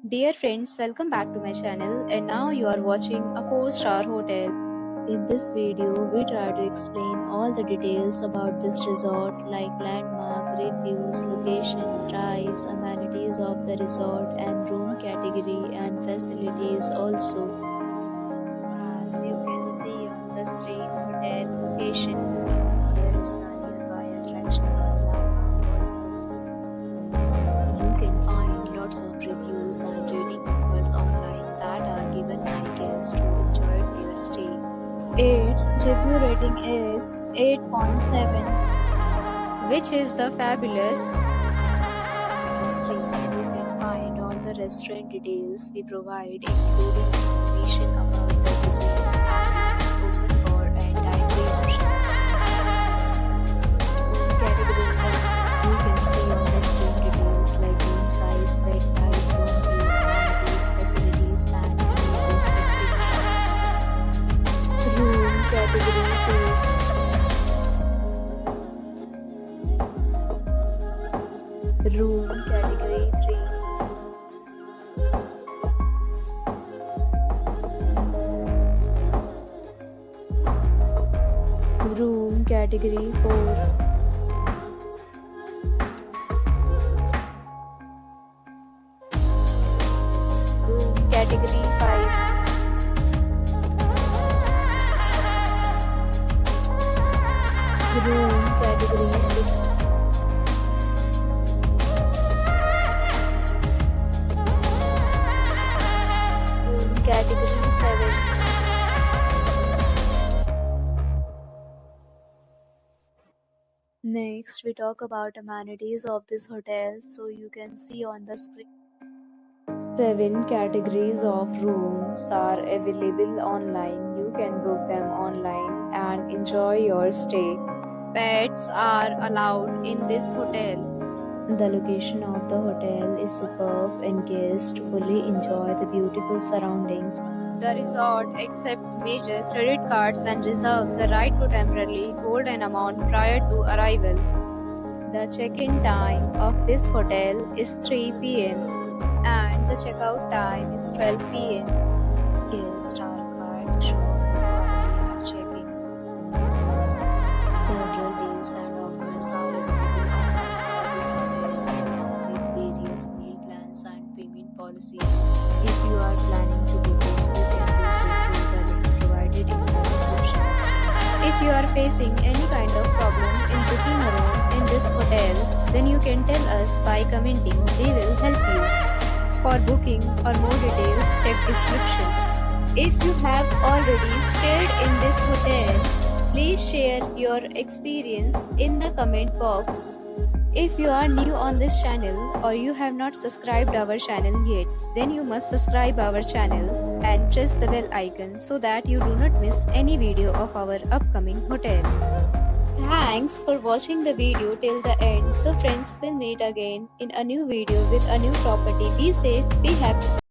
Dear friends, welcome back to my channel, and now you are watching a 4-star hotel. In this video, we try to explain all the details about this resort like landmark, reviews, location, price, amenities of the resort and room category and facilities also. As you can see on the screen, hotel location, here is the nearby attractions and landmark also. You can find lots of reviews and rating numbers online that are given by guests who enjoyed their stay. Its review rating is 8.7, which is the fabulous. On the screen, you can find all the restaurant details we provide, including information about the cuisine, timings, open bar, and dietary options. Category 1, you can see on the screen details like room size, bed type, room view, amenities, facilities, and images, etc. Room category 2. Room category 3. Room category 4. Room category 5. Room category 6. Room category 7. Next, we talk about amenities of this hotel, so you can see on the screen. 7 categories of rooms are available online. You can book them online and enjoy your stay. Pets are allowed in this hotel. The location of the hotel is superb and guests fully enjoy the beautiful surroundings. The resort accepts major credit cards and reserves the right to temporarily hold an amount prior to arrival. The check-in time of this hotel is 3 p.m. and the checkout time is 12 p.m. Guests are required to show ID at check-in. Several deals and offers are available online for this hotel along with various meal plans and payment policies. If you are planning to book it, you can do so through the link provided in the description. If you are facing any kind of problem in booking a room in this hotel, then you can tell us by commenting. We will help you. For booking or more details, check description. If you have already stayed in this hotel, please share your experience in the comment box. If you are new on this channel or you have not subscribed our channel yet, then you must subscribe our channel and press the bell icon so that you do not miss any video of our upcoming hotel. Thanks for watching the video till the end. So friends, will meet again in a new video with a new property. Be safe, be happy.